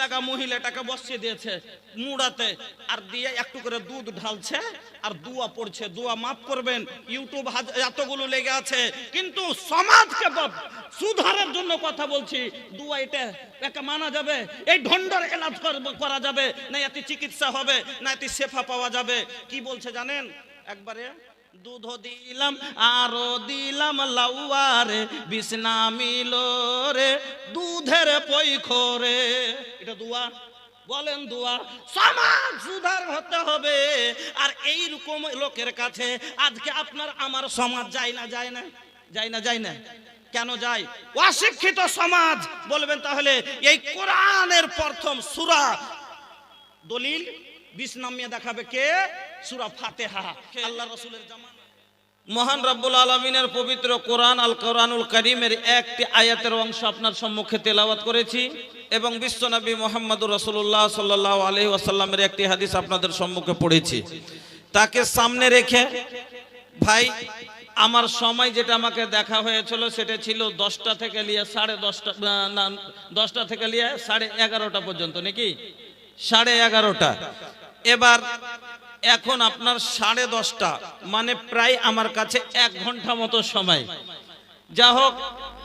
লাগা মহিলাটাকে বসিয়ে দিয়েছে মুড়াতে, আর দিয়ে একটু করে দুধ ঢালছে আর দুয়া পড়ছে। দুয়া মাফ করবেন, ইউটিউব এতগুলো লেগে আছে, কিন্তু সমাজকে সুধারের জন্য কথা বলছি। দুয়া এটা একা মানা যাবে? এই ঢন্ডার এলাজ করা যাবে না? এতে চিকিৎসা হবে না? এতে শেফা পাওয়া যাবে? কি বলছে জানেন? একবারে দুধ দিলাম আরো দিলাম লাউয়ারে, বিছনা মিলো রে দুধের পৈখরে। এটা দুয়া? বলেন দুয়া? সমাজ সুধার হতে হবে। আর এই রকম লোকের কাছে আজকে আপনার আমার সমাজ যায় না, যায় না, যায় না, যায় না। কেন যায়? অশিক্ষিত সমাজ। বলবেন তাহলে এই কোরআনের প্রথম সূরা দলিল 20 নামিয়ে দেখাবে কে? সূরা ফাতিহা। আল্লাহ রাসূলের জামানায় মহান রব্বুল আলামিনের পবিত্র কোরআন আল কোরআনুল কারীমের একটি আয়াতের অংশ আপনার সম্মুখে তেলাওয়াত করেছি, এবং বিশ্বনবী মুহাম্মদুর রাসূলুল্লাহ সাল্লাল্লাহু আলাইহি ওয়াসাল্লামের একটি হাদিস আপনাদের সম্মুখে পড়েছি। তাকে সামনে রেখে ভাই আমার সময় যেটা আমাকে দেখা হয়েছিল সেটা ছিল 10টা থেকে নিয়ে 10:30, না 10টা থেকে নিয়ে 11:30 পর্যন্ত, নাকি 11:30। এবার এখন আপনার 10:30, মানে প্রায় আমার কাছে 1 ঘন্টা মতো সময়। যা হোক,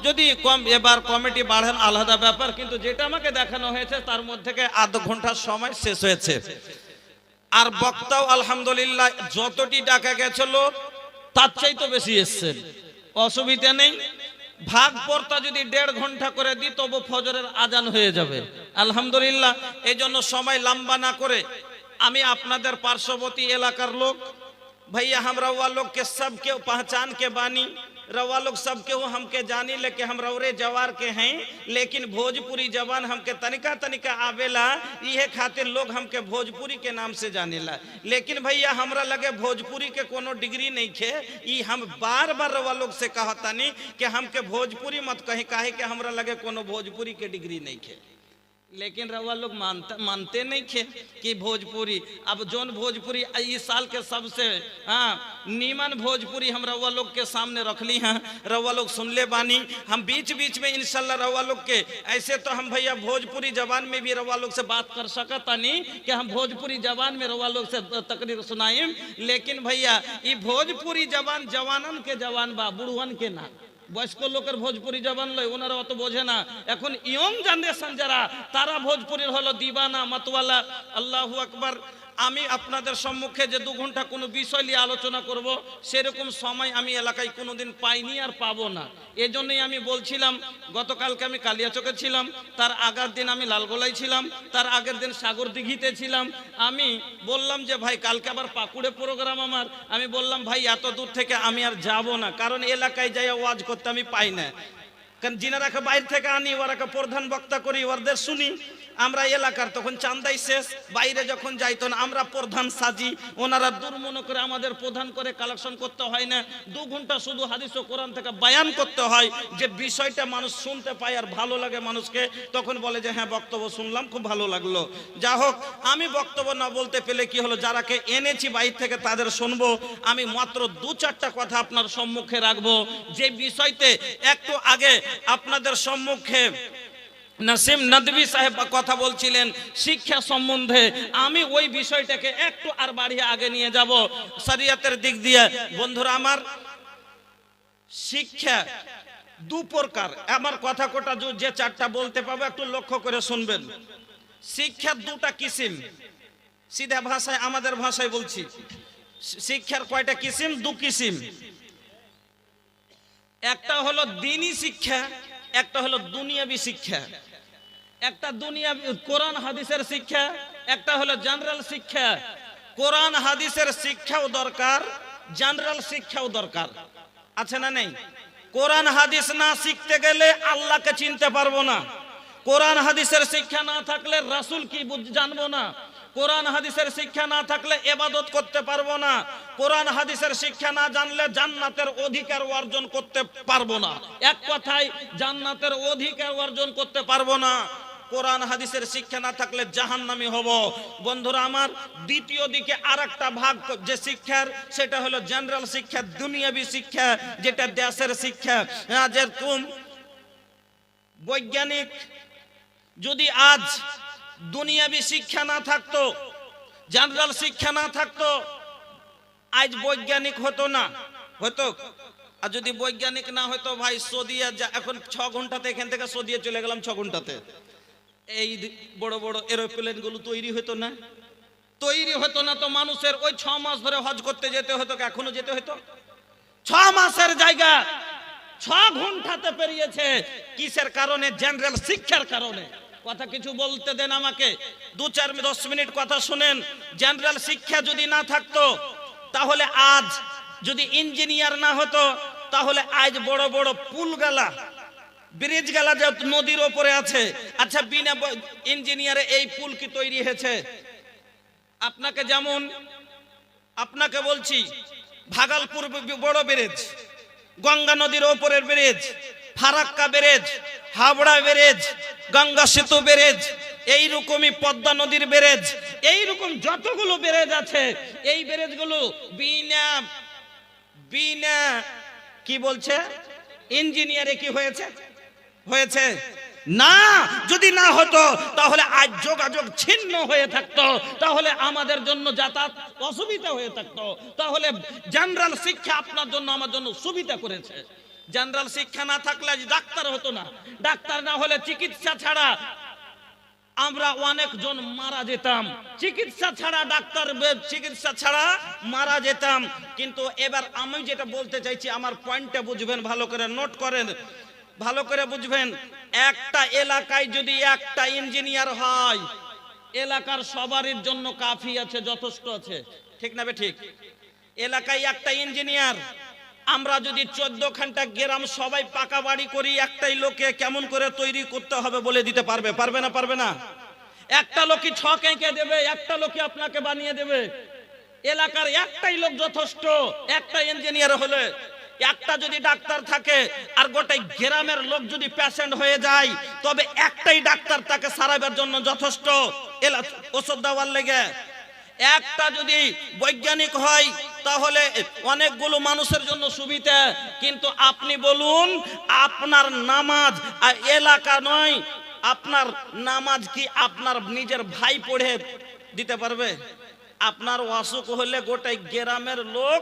যদি কম এবার কমিটি বাড়ান আলাদা ব্যাপার, কিন্তু যেটা আমাকে দেখানো হয়েছে তার মধ্যে থেকে আধ ঘন্টার সময় শেষ হয়েছে। আর বক্তাও আলহামদুলিল্লাহ যতটি ডাকা গেছিল তার চাইতে বেশি এসছেন, অসুবিধা নেই। ভাগ পড়তা যদি 1.5 ঘন্টা করে দিই তবু ফজরের আজান হয়ে যাবে আলহামদুলিল্লাহ। এই জন্য সময় লম্বা না করে আমি আপনাদের पार्श्ववर्ती इलाकार लोग भैया, हम रवा लोग के सब के पहचान के बानी, रवा लोग सब के वो हमके जानी, लेके हम रौरे जवार के हैं, लेकिन भोजपुरी जवान हमके तनिका तनिका आवेला, ये खातिर लोग हमके भोजपुरी के नाम से जानेला। लेकिन भैया हमरा लगे भोजपुरी के कोनो डिग्री नहीं खे। ई हम बार बार रवा लोग से कहतानी कि हमके भोजपुरी मत कहीं, काहे कि हमरा लगे कोनो भोजपुरी के डिग्री नहीं खे। लेकिन रवा लोग मानते नहीं थे कि भोजपुरी, अब जोन भोजपुरी इस साल के सबसे नीमन भोजपुरी हम रवा लोग के सामने रख ली हैं, रवा लोग सुन ले बानी। हम बीच बीच में इंशाल्लाह रवा लोग के ऐसे तो हम भैया भोजपुरी जबान में भी रवा लोग से बात कर सकता नहीं कि हम भोजपुरी जबान में रवा लोग से तकरीर सुनाइम, लेकिन भैया ये भोजपुरी जबान जवानन के जवान बा, बुढ़वन के ना। বয়স্ক লোকের ভোজপুরি জবান লয়, ওনারা অত বোঝে না। এখন ইয়ং জেনারেশন যারা, তারা ভোজপুরির হলো দিবানা মাতওয়ালা। আল্লাহু আকবার। আমি আপনাদের সম্মুখে যে 2 ঘন্টা কোনো বিষয় নিয়ে আলোচনা করব, সেরকম সময় আমি এলাকায় কোনোদিন পাইনি আর পাবো না। এজন্যই আমি বলছিলাম, গতকালকে আমি কালিয়াচকে ছিলাম, তার আগের দিন আমি লালগোলায় ছিলাম, তার আগের দিন সাগর দিঘিতে ছিলাম। আমি বললাম যে ভাই কালকে আবার পাকুড়ে প্রোগ্রাম আমার। আমি বললাম ভাই এত দূর থেকে আমি আর যাব না, কারণ এলাকায় যাই ওয়াজ করতে আমি পাই না। কারণ যিনারাকে বাইরে থেকে আনি ওরাকে প্রধান বক্তা করি, ওদের শুনি। আমরা এলাকার তখন চান্দাই শেষ, বাইরে যখন যাই তখন আমরা প্রধান সাজি, ওনারা দূর মনে করে আমাদের প্রধান করে কালেকশন করতে হয় না। 2 ঘন্টা শুধু হাদিস ও কোরআন থেকে বয়ান করতে হয়, যে বিষয়টা মানুষ শুনতে পায় আর ভালো লাগে মানুষকে, তখন বলে যে হ্যাঁ বক্তব্য শুনলাম, খুব ভালো লাগলো। যা হোক, আমি বক্তব্য না বলতে পেলে কি হলো, যারাকে এনেছি বাইরে থেকে তাদের শুনবো। আমি মাত্র 2-4টা কথা আপনার সম্মুখে রাখবো, যে বিষয়তে একটু আগে আপনাদের সম্মুখে নাসিম নদভী সাহেব কথা বলছিলেন শিক্ষা সম্বন্ধে। আমি ওই বিষয়টাকে একটু আর বাড়িয়ে আগে নিয়ে যাব শরীয়তের দিক দিয়ে। বন্ধুরা আমার, শিক্ষা 2 প্রকার। আমার কথা কোটা যে 4টা বলতে পাবো একটু লক্ষ্য করে শুনবেন। শিক্ষার 2টা কিসিম, সিধা ভাষায় আমাদের ভাষায় বলছি। শিক্ষার কয়টা কিসিম? 2 কিসিম। একটা হলো দ্বীনি শিক্ষা, একটা হলো দুনিয়াবি শিক্ষা। একটা দুনিয়াবি কোরআন হাদিসের শিক্ষা, একটা হলো জেনারেল শিক্ষা। কোরআন হাদিসের শিক্ষাও দরকার, জেনারেল শিক্ষাও দরকার, আছে না নেই? কোরআন হাদিস না শিখতে গেলে আল্লাহকে চিনতে পারবো না। কোরআন হাদিসের শিক্ষা না থাকলে রাসূল কি জানবো না। কোরআন হাদিসের শিক্ষা না থাকলে ইবাদত করতে পারবো না। কোরআন হাদিসের শিক্ষা না জানলে জান্নাতের অধিকার অর্জন করতে পারবো না। এক কথায় জান্নাতের অধিকার অর্জন করতে পারবো না। কোরআন হাদিসের শিক্ষা না থাকলে জাহান্নামী হব। বন্ধুরা আমার, দ্বিতীয় দিকে আরেকটা ভাগ যে শিক্ষার, সেটা হলো জেনারেল শিক্ষা, দুনিয়াবি শিক্ষা, যেটা দেশের শিক্ষা। যেরকম বৈজ্ঞানিক যদি আজ দুনিয়াবি শিক্ষা না থাকতো, জেনারেল শিক্ষা না থাকতো, আজ বৈজ্ঞানিক হতো না, হতো। আর যদি বৈজ্ঞানিক না হতো ভাই, সৌদিয়া এখন 6 ঘন্টাতে এখান থেকে সৌদিয়া চলে গেলাম 6 ঘন্টাতে, এই বড় বড় এরোপ্লেন গুলো তৈরি হতো না, তৈরি হতো না তো মানুষের ওই 6 মাস ধরে হজ করতে যেতে হতো, এখনো যেতে হতো। 6 মাসের জায়গা 6 ঘন্টাতে পেরিয়েছে। কিসের কারণে? জেনারেল শিক্ষার কারণে। কথা কিছু বলতে দেন আমাকে, 2-4-10 মিনিট কথা শুনেন। জেনারেল শিক্ষা যদি না থাকতো, তাহলে আজ যদি ইঞ্জিনিয়ার না হতো, তাহলে আজ বড় বড় পুল গালা, ব্রিজ গালা যে নদীর ওপরে আছে, আচ্ছা বিনা ইঞ্জিনিয়ারে এই পুল কি তৈরি হয়েছে? আপনাকে যেমন আপনাকে বলছি, ভাগলপুর বড় ব্রিজ, গঙ্গা নদীর ওপরের bridge, Farakka bridge, Habra bridge, Ganga সেতু ব্রিজ, এইরকমই পদ্মা নদীর ব্রিজ, এইরকম যতগুলো ব্রিজ আছে, এই ব্রিজগুলো বিনা বিনা কি বলছে ইঞ্জিনিয়ারে কি হয়েছে? হয়েছে না। যদি না হতো তাহলে আজ যোগাযোগ ছিন্ন হয়ে থাকতো, তাহলে আমাদের জন্য যাতায়াত অসুবিধা হয়ে থাকতো। তাহলে জেনারেল শিক্ষা আপনার জন্য আমার জন্য সুবিধা করেছে। জেনারেল শিক্ষা না থাকলে ডাক্তার হতো না, ডাক্তার না হলে চিকিৎসা ছাড়া আমরা অনেকজন মারা যেতাম, চিকিৎসা ছাড়া ডাক্তার চিকিৎসা ছাড়া মারা যেতাম। কিন্তু এবার আমি যেটা বলতে চাইছি, আমার পয়েন্টটা বুঝবেন, ভালো করে নোট করেন, ভালো করে বুঝবেন। একটা এলাকায় যদি একটা ইঞ্জিনিয়ার হয়, এলাকার সবারই জন্য কাফি আছে, যথেষ্ট আছে, ঠিক না? ঠিক। এলাকায় একটা ইঞ্জিনিয়ার, আমরা যদি 14খানটা গ্রাম সবাই পাকা বাড়ি করি, একটাই লোকে কেমন করে তৈরি করতে হবে বলে দিতে পারবে? পারবে না? পারবে না? একটা লোকই ছক এঁকে দেবে, একটা লোকই আপনাকে বানিয়ে দেবে। এলাকার একটাই লোক যথেষ্ট, একটা ইঞ্জিনিয়ার হলে। একটা যদি ডাক্তার থাকে আর গোটাই গ্রামের লোক যদি পেশেন্ট হয়ে যায়, তবে একটাই ডাক্তার তাকে সারাবার জন্য যথেষ্ট, ওষুধ দেওয়ার লেগে। একটা যদি বৈজ্ঞানিক হয়, তাহলে অনেকগুলো মানুষের জন্য সুবিধা। কিন্তু আপনি বলুন, আপনার নামাজ আর এলাকা নয়, আপনার নামাজ কি আপনার নিজের ভাই পড়ে দিতে পারবে? আপনার অসুখ হলে গোটাই গ্রামের লোক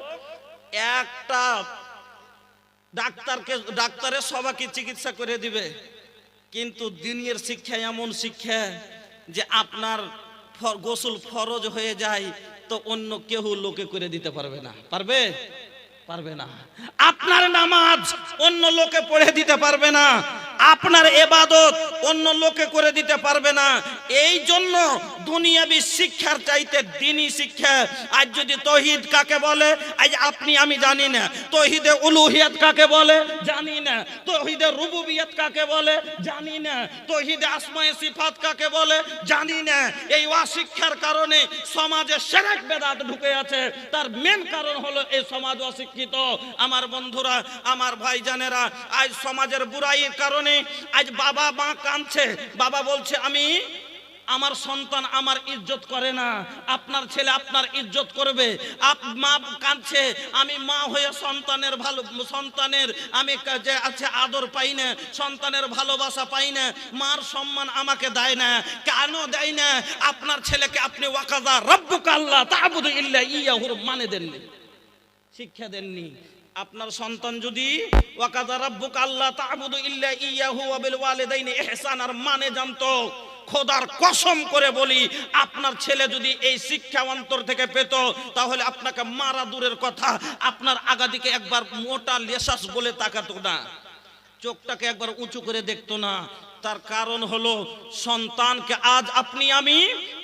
একটা ডাক্তারের সবাইকে চিকিৎসা করে দিবে। কিন্তু দিনের শিক্ষা এমন শিক্ষা যে আপনার গোসল ফরজ হয়ে যায়, তো অন্য কেউ লোকে করে দিতে পারবে না। পারবে? পারবে না। আপনার নামাজ অন্য লোকে পড়ে দিতে পারবে না, আপনার ইবাদত অন্য লোকে করে দিতে পারবে না। এই জন্য দুনিয়াবি শিক্ষার চাইতে দ্বীনি শিক্ষা। আজ যদি তৌহিদ কাকে বলে, আজ আপনি আমি জানি না। তৌহিদে উলুহিয়াত কাকে বলে জানি না, তৌহিদে রুবুবিয়ত কাকে বলে জানি না, তৌহিদে আসমায়ে সিফাত কাকে বলে জানি না। এই অশিক্ষার কারণে সমাজে শিরক বেদাত ঢুকে আছে। তার মেন কারণ হলো এই সমাজ অশিক্ষিত। আমার বন্ধুরা, আমার ভাইজানেরা, আজ সমাজের বুড়াইয়ের কারণে আজ বাবা মা কাঁদছে। বাবা বলছে, আমি আমার সন্তান আমার ইজ্জত করে না, আপনার ছেলে আপনার ইজ্জত করবে। মা কাঁদছে, আমি মা হয়ে সন্তানের আমি যে আছে আদর পাই না, সন্তানের ভালোবাসা পাই না, মার সম্মান আমাকে দেয় না। কেন দেয় না? আপনার ছেলেকে আপনি ওয়াকাযা রাব্বুকা আল্লা তা'বুদু ইল্লা ইয়াহুর মানে দেননি, শিক্ষা দেননি। আপনার সন্তান যদি ওয়াকাযা রাব্বুকা আল্লা তা'বুদু ইল্লা ইয়াহু ওয়া বিল ওয়ালিদাইনি ইহসানার মানে জানতো, খোদার কসম করে বলি, আপনার ছেলে যদি এই শিক্ষা অন্তর থেকে পেত, তাহলে আপনাকে মারা দূরের কথা, আপনার আগা দিকে একবার মোটা লেশাস বলে তাকাতো না, চোখটাকে একবার উঁচু করে দেখতো না। তার কারণ হলো সন্তানকে আজ আপনি আমি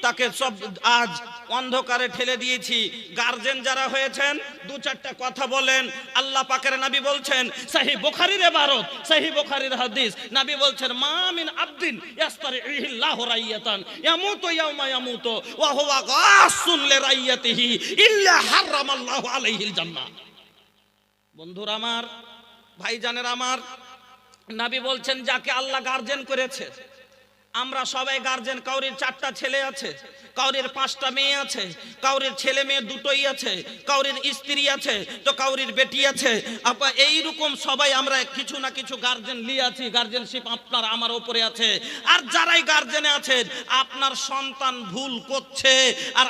তাকে সব আজ অন্ধকারে ঠেলে দিয়েছি। গার্জেন যারা হয়েছেন, 2-4টা কথা বলেন। আল্লাহ পাকের নবী বলছেন, সহিহ বুখারীর ইবারত, সহিহ বুখারীর হাদিস, নবী বলছেন, মা মিন আবদিন ইস্তারিহিল্লাহু রাইয়াতান ইয়ামুতু ইয়াওমা ইয়ামুতু ওয়া হুয়া গাসুন লিরাইয়াতিহি ইল্লা হারামাল্লাহু আলাইহিল জান্নাহ। বন্ধুরা আমার, ভাইজানেরা আমার, নবী বলছেন, যাকে আল্লাহ গার্জেন করেছে, আমরা সবাই গার্জেন, কাউরির 4টা ছেলে আছে, কাউরের 5টা মেয়ে আছে, কাউরের ছেলে মেয়ে দুটোই আছে, কাউরের স্ত্রী আছে, তো কাউরের বেটি আছে। আপা এইরকম সবাই আমরা কিছু না কিছু গার্জেন নিয়ে আছি, গার্জেনশিপ আপনার আমার উপরে আছে। আর যারাই গার্জেনে আছেন, আপনার সন্তান ভুল করছে, আর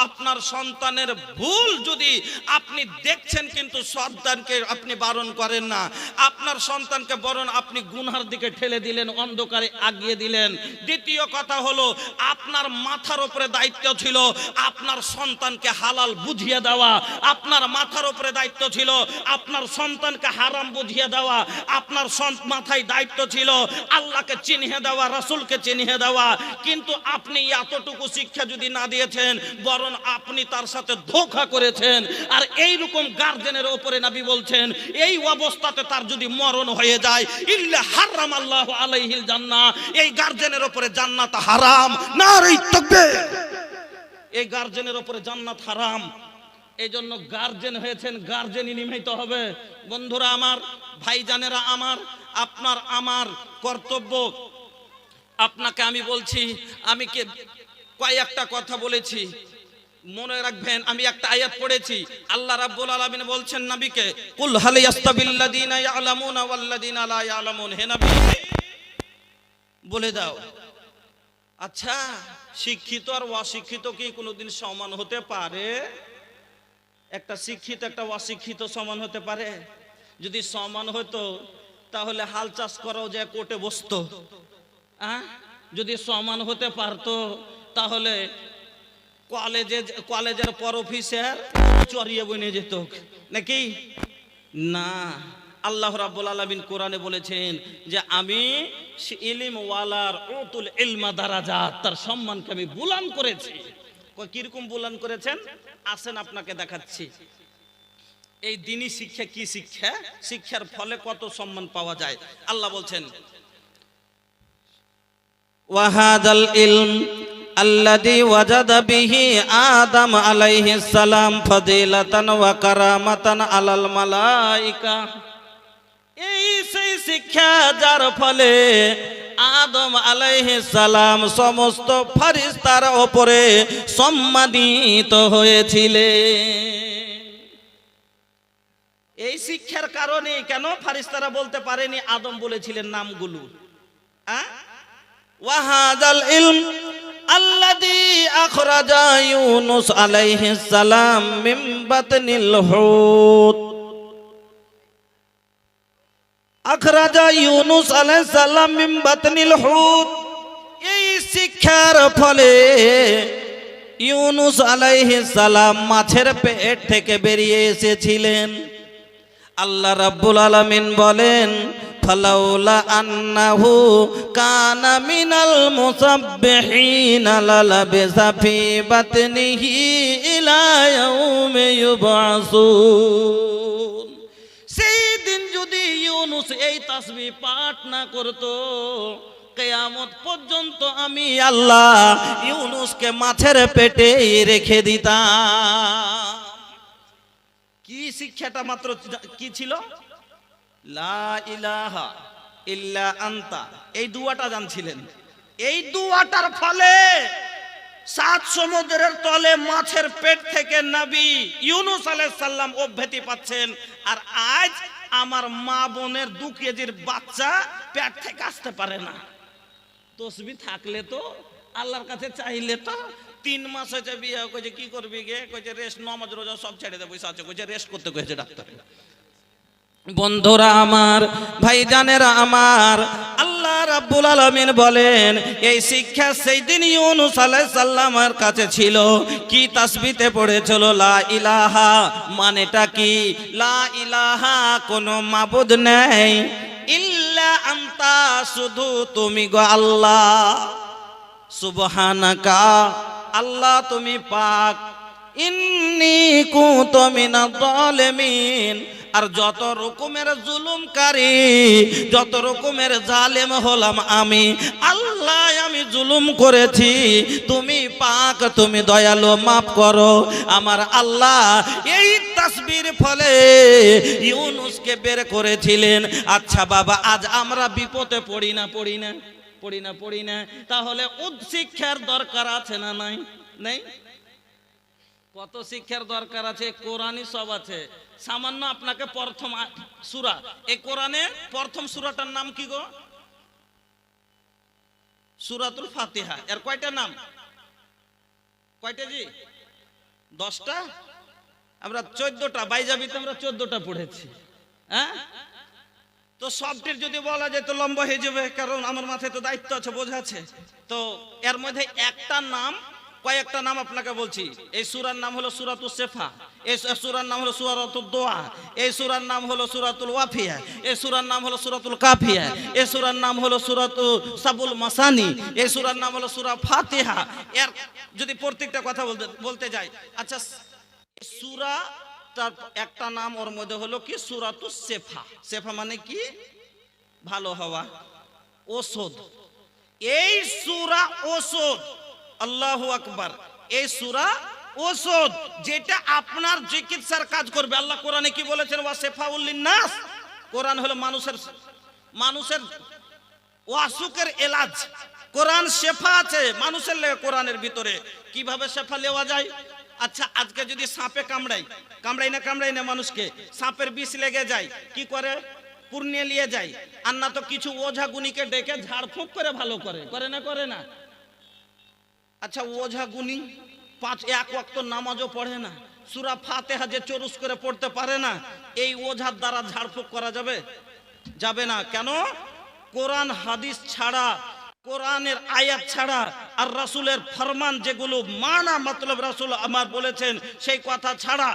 আপনার সন্তানের ভুল যদি আপনি দেখছেন, কিন্তু সন্তানকে আপনি বারণ করেন না, আপনার সন্তানকে বরং আপনি গুনহার দিকে ঠেলে দিলেন, অন্ধকারে আগিয়ে দিলেন। দ্বিতীয় কথা হলো, আপনার মাথার উপরে দায়িত্ব ছিল আপনার সন্তানকে হালাল বুঝিয়ে দেওয়া, আপনার মাথার উপরে দায়িত্ব ছিল আপনার সন্তানকে হারাম বুঝিয়ে দেওয়া, আপনার মাথায় দায়িত্ব ছিল আল্লাহকে চিনিয়ে দেওয়া, রাসূলকে চিনিয়ে দেওয়া। কিন্তু আপনি এতটুকু শিক্ষা যদি না দিয়েছেন, বরং আপনি তার সাথে ধোঁকা করেছেন। আর এইরকম গার্জেনের উপরে নবী বলছেন, এই অবস্থাতে তার যদি মরণ হয়ে যায়, ইল্লা হারামাল্লাহু আলাইহিল জান্নাহ, এই গার্জেনের উপরে জান্নাত হারাম। নারে তাকবীর! এই গার্জেনের উপরে জান্নাত হারাম। এই জন্য গার্জেন হয়েছেন, গার্জেনই নিমাইতে হবে। বন্ধুরা আমার, ভাইজানেরা আমার, আপনার আমার কর্তব্য। আপনাকে আমি বলছি, আমি কয়েকটা কথা বলেছি, মনে রাখবেন। আমি একটা আয়াত পড়েছি, আল্লাহ রাব্বুল আলামিন বলছেন নবীকে, কুল হাল ইয়াস্তাবিল্লাযিনা ইয়ালামুনা ওয়াল্লাযিনা লা ইয়ালামুন। হে নবী, বলে দাও, আচ্ছা শিক্ষিত আর অশিক্ষিত কি কোনোদিন সমান হতে পারে? একটা শিক্ষিত একটা অশিক্ষিত সমান হতে পারে? যদি সমান হতো তাহলে হাল চাষ করাও যায় কোর্টে বসতো। যদি সমান হতে পারতো তাহলে কলেজের প্রফেসর চড়িয়ে বনে যেত নাকি? না, আল্লাহ রাব্বুল আলামিন কোরআনে বলেছেন যে আমি ইলম ওয়ালার উতুল ইলমা দারাজাত, তার সম্মানকে আমি বুলান করেছি। কিরকম বুলান করেছেন আসেন আপনাকে দেখাচ্ছি। এই দ্বীনি শিক্ষা কি শিক্ষা, শিক্ষার ফলে কত সম্মান পাওয়া যায়। আল্লাহ বলছেন, ওয়াহাদাল ইলম আল্লাযী ওয়াজাদা বিহি আদম আলাইহিস সালাম ফাদিলাতান ওয়া কারামাতান আলাল মালায়েকা। এই সেই শিক্ষা যার ফলে আদম আলাইহিস সালাম সমস্ত ফেরেশতার উপরে সম্মানিত হয়েছিলেন। এই শিক্ষার কারণে কেন ফেরেশতারা বলতে পারেনি, আদম বলেছিলেন নামগুলো। ওয়াহাদাল ইলম আল্লাযী আখরাজা ইউনুস আলাইহিস সালাম মিন বাতনিল হুত। আখরাজা ইউনুস আলাইহিস সালাম মিন বাতনিল হুত। এই শিক্ষার ফলে ইউনুস আলাইহিস সালাম মাছের পেট থেকে বেরিয়ে এসেছিলেন। আল্লাহ রাব্বুল আলামিন বলেন, ফালাউলা আন্নাহু কানা মিনাল মুসাব্বিহিনা লালাবিসা ফি বাতনিহি ইলা ইয়াউমি ইউবআসুন। সেই দিন যদি ইউনুস এই তাসবিহ পাঠ না করত, কিয়ামত পর্যন্ত আমি আল্লাহ ইউনুসকে মাছের পেটে রেখে দিতাম। কি শিক্ষাটা মাত্র কি ছিল? লা ইলাহা ইল্লা আনতা, এই দুয়াটা জানছিলেন। এই দুয়াটার ফলে 7 সমুদ্রের তলে মাছের পেট থেকে নবী ইউনুস আলাইহিস সালাম অব্যাহতি পাচ্ছেন। আর আজ আমার মা বোনের 2 কেজির বাচ্চা পেট থেকে আসতে পারে না। তসবিহ থাকলে তো, আল্লাহর কাছে চাইলে তো। 3 মাস হয়েছে বিয়ে, কইছে কি করবি গে? কইছে রেস্ট, নামাজ রোজা সব ছেড়ে দে, বসে আছে। কইছে রেস্ট করতে কইছে ডাক্তার। বন্ধুরা আমার, ভাইজানেরা আমার, আল্লাহ রাব্বুল আলামিন বলেন এই শিক্ষা সেই দিন ইউনুস আলাইহিস সালামের কাছে ছিল। কি তাসবিতে পড়েছিল লা ইলাহা, মানেটা কি? লা ইলাহা, কোনো মাবুদ নেই, ইল্লা আনতা, শুধু তুমি গো আল্লাহ। সুবহানাকা, আল্লাহ তুমি পাক। ইন্নী কুনতু মিনাজ জালিমিন, আর যত রকমের জুলুমকারী, যত রকমের জালেম হলাম আমি আল্লাহ, আমি জুলুম করেছি, তুমি পাক, তুমি দয়ালু, মাফ করো আমার আল্লাহ। এই তাসবির ফলে ইউনুসকে বের করেছিলেন। আচ্ছা বাবা, আজ আমরা বিপদে পড়ি না পড়ি না। তাহলে শিক্ষার দরকার আছে না নাই? নেই? কত শিক্ষার দরকার আছে? কোরআনই সব আছে। সামান্য আপনাকে প্রথম সূরা, এই কোরআনের প্রথম সূরাটার নাম কি গো? সূরাতুল ফাতিহা। এর কয়টা নাম? কয়টা জি? 10টা? আমরা 14টা, বাইজাবিতে আমরা 14টা পড়েছি। হ্যাঁ, তো সবটির যদি বলা যায় তো লম্বা হয়ে যাবে, কারণ আমার মাথায় তো দায়িত্ব আছে, বোঝা আছে। তো এর মধ্যে একটা নাম, কয়েকটা নাম আপনাকে বলছি। এই সূরার নাম হলো সূরাতুস সেফা, এই সূরার নাম হলো সূরাতুদ দোয়া, এই সূরার নাম হলো সূরাতুল ওয়াফিয়া, এই সূরার নাম হলো সূরাতুল কাফিয়া, এই সূরার নাম হলো সূরাতু সাবুল মাসানি, এই সূরার নাম হলো সূরা ফাতিহা। এর যদি প্রত্যেকটা কথা বলতে যাই, আচ্ছা সূরা তার একটা নাম ওর মধ্যে হলো কি? সূরাতুস সেফা। সেফা মানে কি? ভালো হওয়া, ওষুধ। এই সূরা ওষুধ, আল্লাহু আকবার। এই সূরা ওষুধ, যেটা আপনার চিকিৎসার কাজ করবে। আল্লাহ কোরআনে কি বলেছেন? ওয়া শিফাউল লিন্নাস। কোরআন হলো মানুষের অসুখের এলাজ। কোরআন শেফা আছে মানুষের লেগে কোরআনের ভিতরে। কিভাবে শেফা নেওয়া যায়? আচ্ছা, আজকে যদি সাপে কামড়াই না মানুষকে, সাপের বিষ লেগে যায়, কি করে? পূর্ণিয়া নিয়ে যায়। আর না তো কিছু ওঝা গুনিকে ডেকে ঝাড়ফুঁক করে ভালো করে না? আচ্ছা, ওঝা গুনি এক ওয়াক্ত নামাজও পড়ে না, সূরা ফাতিহা যে চরুস করে পড়তে পারে না, এই ওঝার দ্বারা ঝাড়ফুঁক করা যাবে না। কেন? কোরআন হাদিস ছাড়া, কোরআনের আয়াত ছাড়া আর রাসূলের ফরমান যেগুলো মানা মতলব রাসূল আমার বলেছেন সেই কথা ছাড়া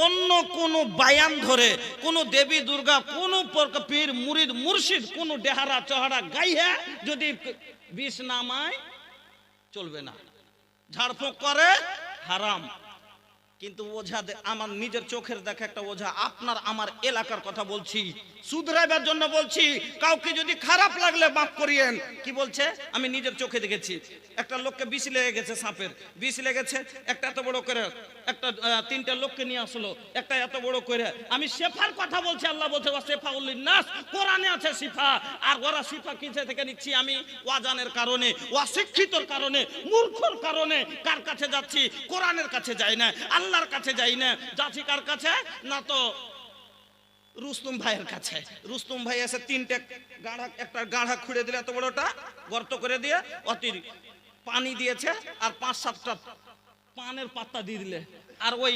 অন্য কোন বায়ান ধরে কোন দেবী দুর্গা, কোন পীর মুরিদ মুর্শিদ, কোন ডেহারা চহারা গাইয়া যদি বিষ নামায় চলবে না। ঝাড়ফুঁক করে হারাম। কিন্তু ওঝা, আমার নিজের চোখের দেখা একটা ওঝা, আপনার আমার এলাকার কথা বলছি, শুধরাইবার জন্য বলছি। কাউকে যদি খারাপ লাগলে মাফ করিয়েন। কি বলছে? আমি নিজের চোখে দেখেছি। একটা লোককে বিষ লেগে গেছে, সাপের বিষ লেগেছে। একটা এত বড় করে, একটা 3টা লোককে নিয়ে আসলো, একটা এত বড় করে। আমি শেফার কথা বলছি। আল্লাহ বলছে ওয়া শিফাউল লিন্নাস। কোরআনে আছে শিফা। আর ওরা শিফা কিসে থেকে নিচ্ছি? আমি ওয়াজানের কারণে, অশিক্ষিতর কারণে, মূর্খর কারণে কার কাছে যাচ্ছি? কোরআনের কাছে যাই না, আল্লাহর কাছে যাই না। যাচ্ছি কার কাছে? না তো রুস্তম ভাইয়ের কাছে। রুস্তম ভাই এসে 3টে গাঢ়া, একটা গাঢ়া খুঁড়ে দিলে, এত বড়টা গর্ত করে দিয়ে অতির পানি দিয়েছে, আর 5-7টা পানের পাতা দিয়ে দিলে, আর ওই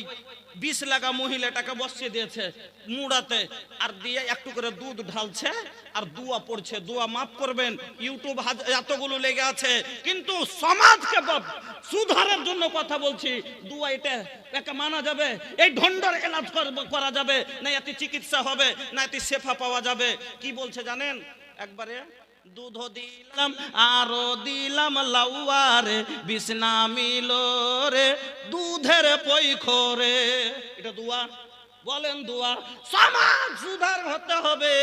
বিষ লাগা মহিলাটাকে বসিয়ে দিয়েছে মুড়াতে, আর দিয়ে একটু করে দুধ ঢালছে আর দোয়া পড়ছে। দোয়া মাফ করবেন, ইউটিউব এতগুলো লেগে আছে, কিন্তু সমাজকে সুধারের জন্য কথা বলছি। দোয়া এটা মানা যাবে? এই ঢন্ডার এলাজ করা যাবে না? এতে চিকিৎসা হবে না? এতে শেফা পাওয়া যাবে? কি বলছে জানেন? একবারে দুধ দিলাম আরো দিলাম লাউয়ারে, বিছনা মিলো রে দুধের পৈখরে। এটা দোয়া? বলেন দোয়া? সমাজ সুধার হতে হবে।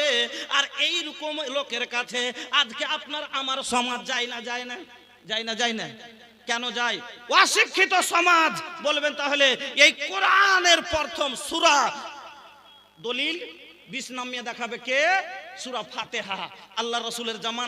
আর এই রকম লোকের কাছে আজকে আপনার আমার সমাজ যায় না। কেন যায়? অশিক্ষিত সমাজ। বলবেন তাহলে এই কোরআনের প্রথম সূরা দলিল বিষ নামিয়ে দেখাবে কে? সূরা ফাতিহা। আল্লাহ রাসূলের জামান